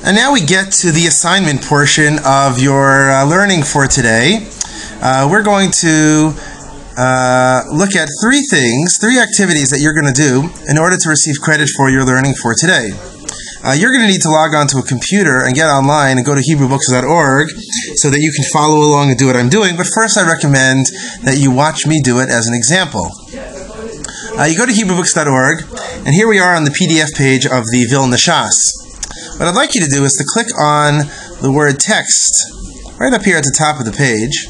And now we get to the assignment portion of your learning for today. We're going to look at three activities that you're going to do in order to receive credit for your learning for today. You're going to need to log on to a computer and get online and go to HebrewBooks.org so that you can follow along and do what I'm doing. But first I recommend that you watch me do it as an example. You go to HebrewBooks.org, and here we are on the PDF page of the Vilna Shas. What I'd like you to do is to click on the word text right up here at the top of the page,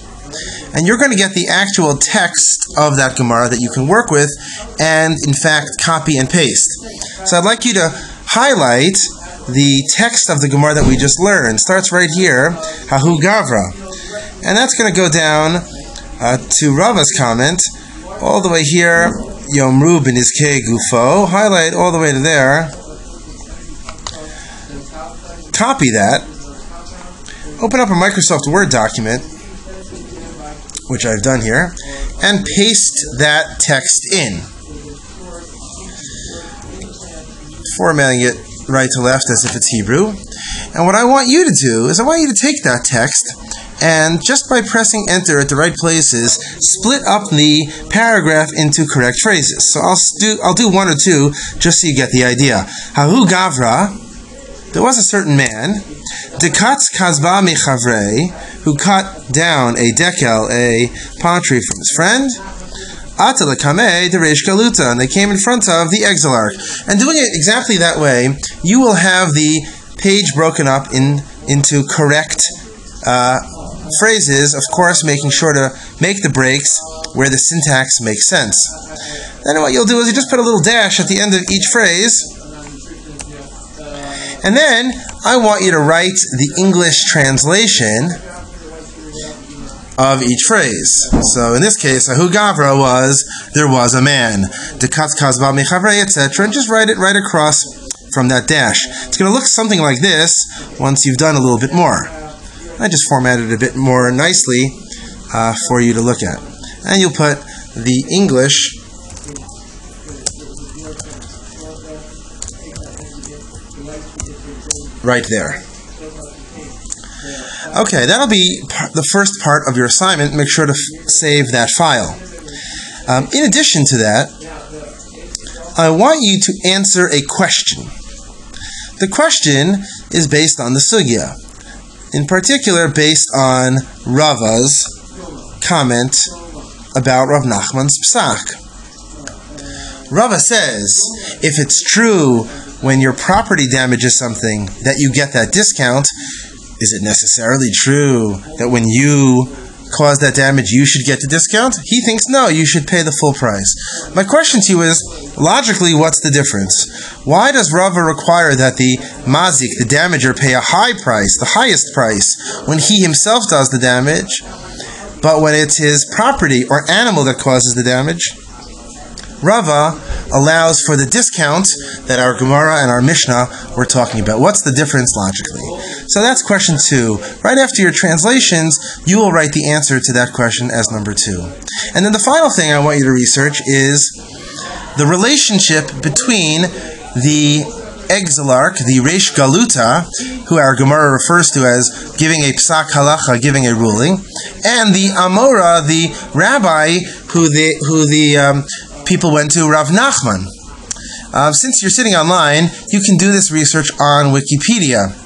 and you're going to get the actual text of that Gemara that you can work with and, in fact, copy and paste. So I'd like you to highlight the text of the Gemara that we just learned. It starts right here, Hahu Gavra. And that's going to go down to Rava's comment, all the way here, Yomru B'nizkei Gufo. Highlight all the way to there. Copy that. Open up a Microsoft Word document, which I've done here, and paste that text in. Formatting it right to left as if it's Hebrew. And what I want you to do is I want you to take that text and just by pressing enter at the right places, split up the paragraph into correct phrases. So I'll do one or two just so you get the idea. Hahu Gavra, there was a certain man, Dekatz Kazba Mechavrei, who cut down a dekel, a palm tree from his friend. Atala Kameh Deresh Galuta, and they came in front of the exilarch. And doing it exactly that way, you will have the page broken up into correct phrases, of course making sure to make the breaks where the syntax makes sense. Then what you'll do is you just put a little dash at the end of each phrase, and then I want you to write the English translation of each phrase. So in this case, Ahu Gavra was, there was a man. Dekatz Kazba Mechavrei, etc. And just write it right across from that dash. It's going to look something like this once you've done a little bit more. I just formatted it a bit more nicely for you to look at. And you'll put the English right there. Okay, that'll be the first part of your assignment. Make sure to save that file. In addition to that, I want you to answer a question. The question is based on the sugya. In particular, based on Rava's comment about Rav Nachman's psak. Rava says, if it's true when your property damages something that you get that discount, is it necessarily true that when you cause that damage you should get the discount? He thinks no, you should pay the full price. My question to you is, logically, what's the difference? Why does Rava require that the mazik, the damager, pay a high price, the highest price, when he himself does the damage, but when it's his property or animal that causes the damage, Rava allows for the discount that our Gemara and our Mishnah were talking about? What's the difference logically? So that's question 2. Right after your translations, you will write the answer to that question as number 2. And then the final thing I want you to research is the relationship between the exilarch, the Reish Galuta, who our Gemara refers to as giving a psak halacha, giving a ruling, and the Amora, the rabbi who the people went to, Rav Nachman. Since you're sitting online, you can do this research on Wikipedia.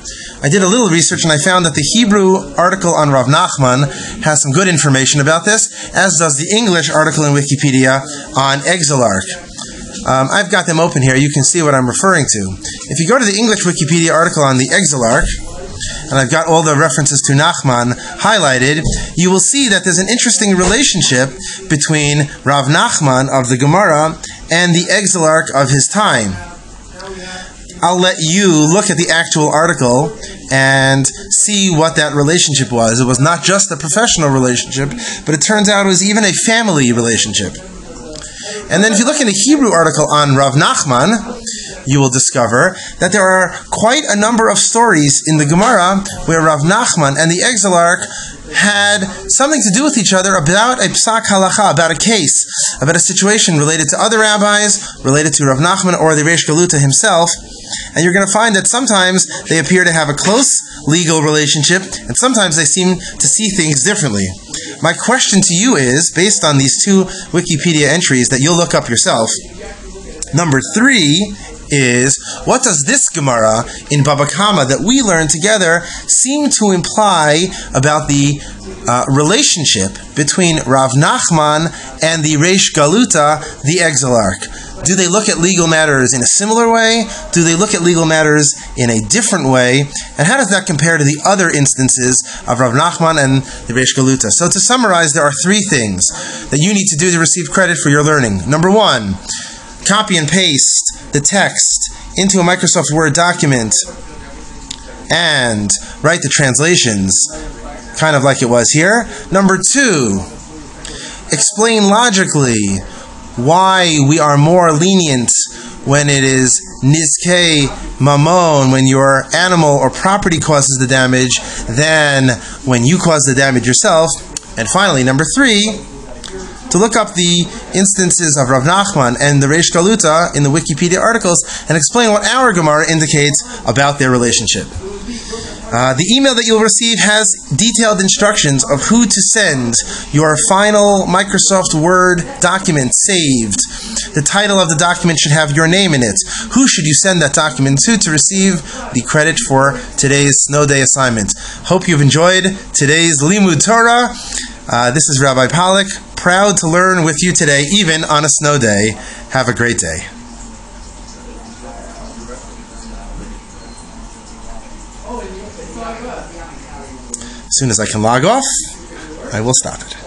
I did a little research and I found that the Hebrew article on Rav Nachman has some good information about this, as does the English article in Wikipedia on exilarch. I've got them open here. You can see what I'm referring to. If you go to the English Wikipedia article on the exilarch, and I've got all the references to Nachman highlighted, you will see that there's an interesting relationship between Rav Nachman of the Gemara and the exilarch of his time. I'll let you look at the actual article and see what that relationship was. It was not just a professional relationship, but it turns out it was even a family relationship. And then if you look in the Hebrew article on Rav Nachman, you will discover that there are quite a number of stories in the Gemara where Rav Nachman and the exilarch had something to do with each other about a psak halacha, about a case, about a situation related to other rabbis, related to Rav Nachman or the Reish Galuta himself. And you're going to find that sometimes they appear to have a close legal relationship, and sometimes they seem to see things differently. My question to you is, based on these two Wikipedia entries that you'll look up yourself, number 3 is, what does this Gemara in Baba Kama that we learned together seem to imply about the relationship between Rav Nachman and the Reish Galuta, the exilarch? Do they look at legal matters in a similar way? Do they look at legal matters in a different way? And how does that compare to the other instances of Rav Nachman and the Reish Galuta? So to summarize, there are 3 things that you need to do to receive credit for your learning. Number 1, copy and paste the text into a Microsoft Word document and write the translations, kind of like it was here. Number 2, explain logically why we are more lenient when it is nizkei mamon, when your animal or property causes the damage, than when you cause the damage yourself. And finally, number 3, to look up the instances of Rav Nachman and the Reish Galuta in the Wikipedia articles and explain what our Gemara indicates about their relationship. The email that you'll receive has detailed instructions of who to send your final Microsoft Word document saved. The title of the document should have your name in it. Who should you send that document to receive the credit for today's snow day assignment? Hope you've enjoyed today's Limud Torah. This is Rabbi Pollack, proud to learn with you today, even on a snow day. Have a great day. As soon as I can log off, I will stop it.